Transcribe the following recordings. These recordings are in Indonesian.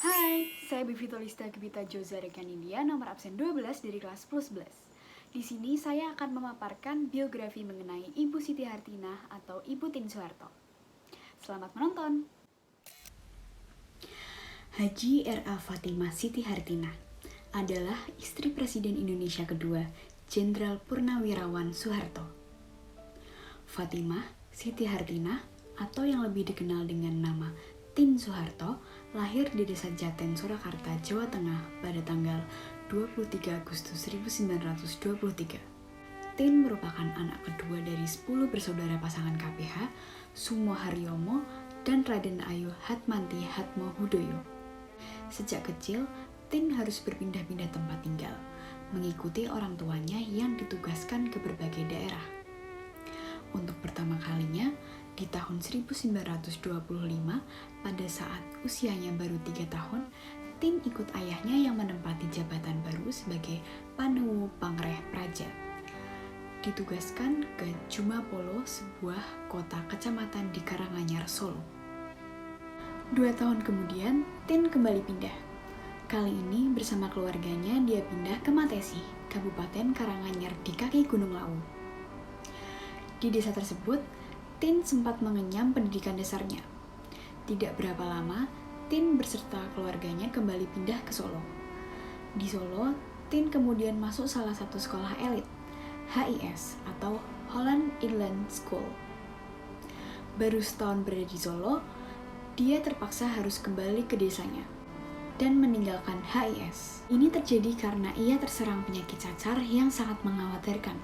Hai, saya Bivitolista Gebita Joza Rekan India, nomor absen 12 dari kelas plus 11. Di sini saya akan memaparkan biografi mengenai Ibu Siti Hartinah atau Ibu Tien Soeharto. Selamat menonton! Haji R.A. Fatimah Siti Hartinah adalah istri Presiden Indonesia kedua, Jenderal Purnawirawan Soeharto. Fatimah Siti Hartinah atau yang lebih dikenal dengan nama Tien Soeharto lahir di Desa Jaten, Surakarta, Jawa Tengah pada tanggal 23 Agustus 1923. Tien merupakan anak kedua dari 10 bersaudara pasangan KPH, Sumo Haryomo dan Raden Ayu Hatmanti Hatmo Hudoyo. Sejak kecil, Tien harus berpindah-pindah tempat tinggal, mengikuti orang tuanya yang ditugaskan ke berbagai daerah. Untuk pertama kalinya, di tahun 1925, pada saat usianya baru 3 tahun, Tien ikut ayahnya yang menempati jabatan baru sebagai Panewu Pangreh Praja. Ditugaskan ke Jumapolo, sebuah kota kecamatan di Karanganyar, Solo. 2 tahun kemudian, Tien kembali pindah. Kali ini bersama keluarganya dia pindah ke Matesi, Kabupaten Karanganyar di kaki Gunung Lawu. Di desa tersebut, Tien sempat mengenyam pendidikan dasarnya. Tidak berapa lama, Tien beserta keluarganya kembali pindah ke Solo. Di Solo, Tien kemudian masuk salah satu sekolah elit, HIS atau Holland Inland School. Baru setahun berada di Solo, dia terpaksa harus kembali ke desanya dan meninggalkan HIS. Ini terjadi karena ia terserang penyakit cacar yang sangat mengkhawatirkan.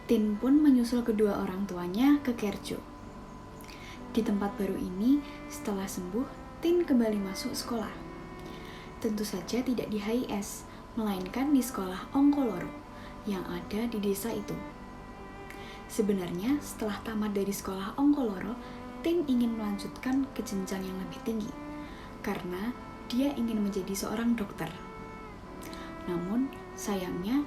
Tien pun menyusul kedua orang tuanya ke Kerjo. Di tempat baru ini, setelah sembuh, Tien kembali masuk sekolah. Tentu saja tidak di HIS, melainkan di sekolah Ongkoloro yang ada di desa itu. Sebenarnya, setelah tamat dari sekolah Ongkoloro, Tien ingin melanjutkan ke jenjang yang lebih tinggi, karena dia ingin menjadi seorang dokter. Namun, sayangnya,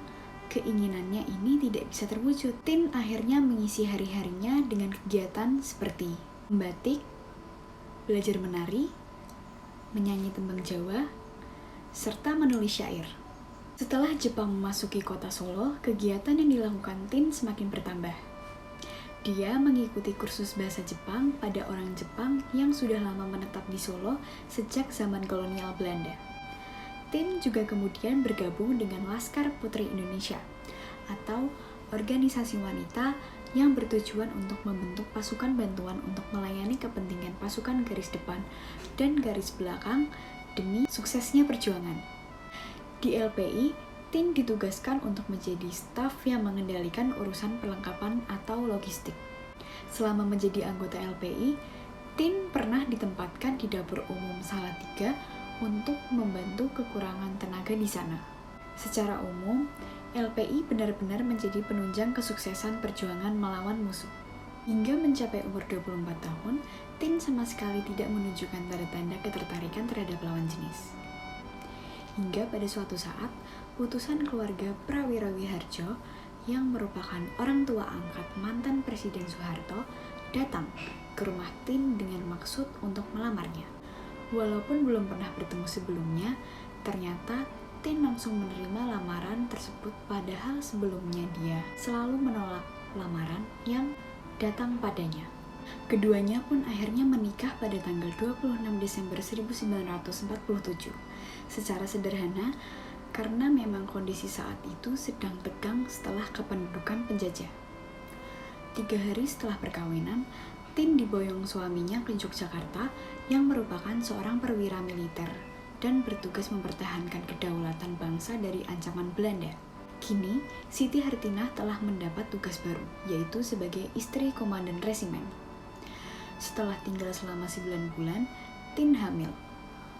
keinginannya ini tidak bisa terwujud. Tien akhirnya mengisi hari-harinya dengan kegiatan seperti membatik, belajar menari, menyanyi tembang Jawa, serta menulis syair. Setelah Jepang memasuki kota Solo, kegiatan yang dilakukan Tien semakin bertambah. Dia mengikuti kursus bahasa Jepang pada orang Jepang yang sudah lama menetap di Solo sejak zaman kolonial Belanda. Tien juga kemudian bergabung dengan Laskar Putri Indonesia atau organisasi wanita yang bertujuan untuk membentuk pasukan bantuan untuk melayani kepentingan pasukan garis depan dan garis belakang demi suksesnya perjuangan. Di LPI, Tien ditugaskan untuk menjadi staf yang mengendalikan urusan perlengkapan atau logistik. Selama menjadi anggota LPI, Tien pernah ditempatkan di dapur umum Salatiga untuk membantu kekurangan tenaga di sana. Secara umum, LPI benar-benar menjadi penunjang kesuksesan perjuangan melawan musuh. Hingga mencapai umur 24 tahun, Tien sama sekali tidak menunjukkan tanda-tanda ketertarikan terhadap lawan jenis. Hingga pada suatu saat, utusan keluarga Prawirawi Harjo yang merupakan orang tua angkat mantan Presiden Soeharto datang ke rumah Tien dengan maksud untuk melamarnya. Walaupun belum pernah bertemu sebelumnya, ternyata Tien langsung menerima lamaran tersebut, padahal sebelumnya dia selalu menolak lamaran yang datang padanya. Keduanya pun akhirnya menikah pada tanggal 26 Desember 1947. Secara sederhana, karena memang kondisi saat itu sedang tegang setelah kependudukan penjajah. 3 hari setelah perkawinan, Tien diboyong suaminya ke Yogyakarta yang merupakan seorang perwira militer dan bertugas mempertahankan kedaulatan bangsa dari ancaman Belanda. Kini, Siti Hartinah telah mendapat tugas baru, yaitu sebagai istri komandan resimen. Setelah tinggal selama 9 bulan, Tien hamil.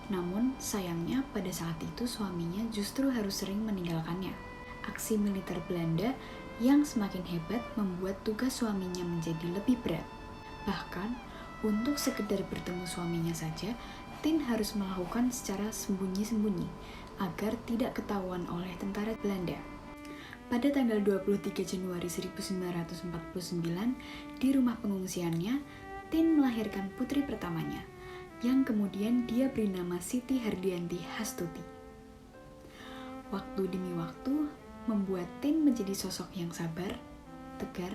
Namun, sayangnya pada saat itu suaminya justru harus sering meninggalkannya. Aksi militer Belanda yang semakin hebat membuat tugas suaminya menjadi lebih berat. Bahkan, untuk sekedar bertemu suaminya saja, Tien harus melakukan secara sembunyi-sembunyi agar tidak ketahuan oleh tentara Belanda. Pada tanggal 23 Januari 1949, di rumah pengungsiannya, Tien melahirkan putri pertamanya, yang kemudian dia beri nama Siti Hardianti Hastuti. Waktu demi waktu membuat Tin menjadi sosok yang sabar, tegar,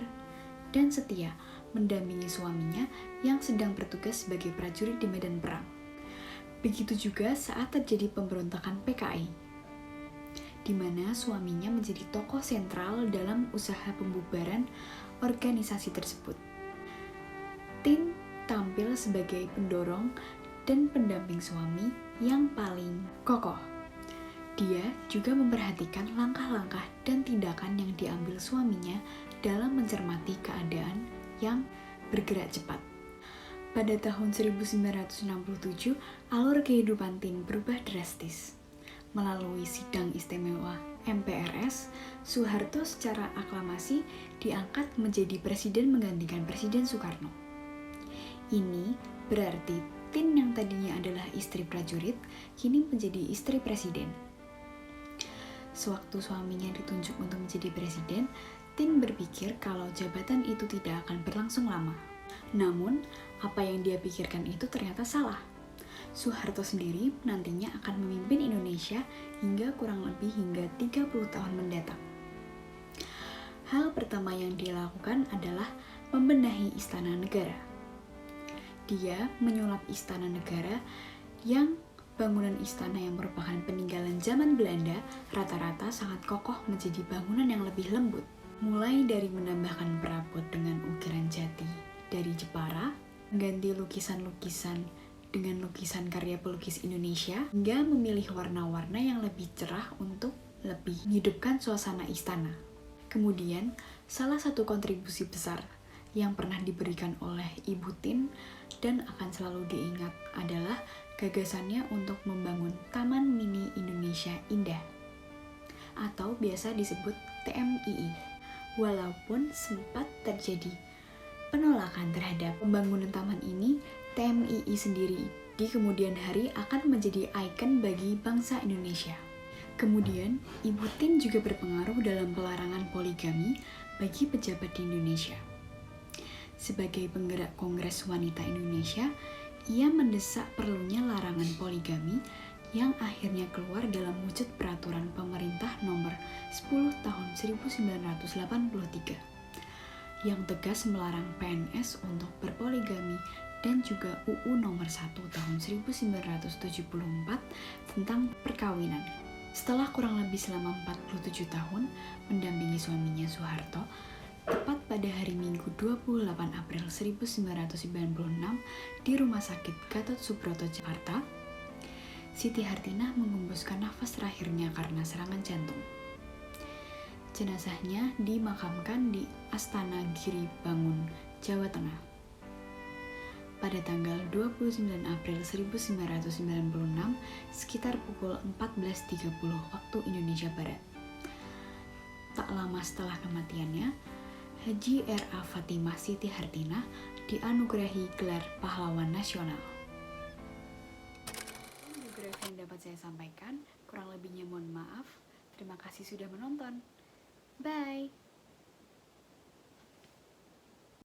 dan setia mendampingi suaminya yang sedang bertugas sebagai prajurit di medan perang. Begitu juga saat terjadi pemberontakan PKI, di mana suaminya menjadi tokoh sentral dalam usaha pembubaran organisasi tersebut. Tin tampil sebagai pendorong dan pendamping suami yang paling kokoh. Dia juga memperhatikan langkah-langkah dan tindakan yang diambil suaminya dalam mencermati keadaan yang bergerak cepat. Pada tahun 1967, alur kehidupan Tin berubah drastis. Melalui sidang istimewa MPRS, Soeharto secara aklamasi diangkat menjadi presiden menggantikan Presiden Soekarno. Ini berarti Tin yang tadinya adalah istri prajurit, kini menjadi istri presiden. Sewaktu suaminya ditunjuk untuk menjadi presiden, Tin berpikir kalau jabatan itu tidak akan berlangsung lama. Namun, apa yang dia pikirkan itu ternyata salah. Soeharto sendiri nantinya akan memimpin Indonesia hingga kurang lebih hingga 30 tahun mendatang. Hal pertama yang dia lakukan adalah membenahi istana negara. Dia menyulap istana negara yang bangunan istana yang merupakan peninggalan zaman Belanda rata-rata sangat kokoh menjadi bangunan yang lebih lembut. Mulai dari menambahkan perabot dengan ukiran jati dari Jepara, mengganti lukisan-lukisan dengan lukisan karya pelukis Indonesia, hingga memilih warna-warna yang lebih cerah untuk lebih menghidupkan suasana istana. Kemudian, salah satu kontribusi besar yang pernah diberikan oleh Ibu Tin dan akan selalu diingat adalah gagasannya untuk membangun Taman Mini Indonesia Indah atau biasa disebut TMII. Walaupun sempat terjadi penolakan terhadap pembangunan taman ini, TMII sendiri di kemudian hari akan menjadi ikon bagi bangsa Indonesia. Kemudian, Ibu Tin juga berpengaruh dalam pelarangan poligami bagi pejabat di Indonesia. Sebagai penggerak Kongres Wanita Indonesia, ia mendesak perlunya larangan poligami yang akhirnya keluar dalam wujud peraturan pemerintah nomor 10 tahun 1983 yang tegas melarang PNS untuk berpoligami dan juga UU nomor 1 tahun 1974 tentang perkawinan. Setelah kurang lebih selama 47 tahun mendampingi suaminya Soeharto, tepat pada hari Minggu 28 April 1996 di Rumah Sakit Gatot Subroto, Jakarta, Siti Hartinah mengembuskan nafas terakhirnya karena serangan jantung. Jenazahnya dimakamkan di Astana Giri Bangun, Jawa Tengah. Pada tanggal 29 April 1996 sekitar pukul 14.30 waktu Indonesia Barat. Tak lama setelah kematiannya, Haji R.A. Fatimah Siti Hartinah dianugerahi gelar Pahlawan Nasional. Biografi yang dapat saya sampaikan, kurang lebihnya mohon maaf. Terima kasih sudah menonton. Bye!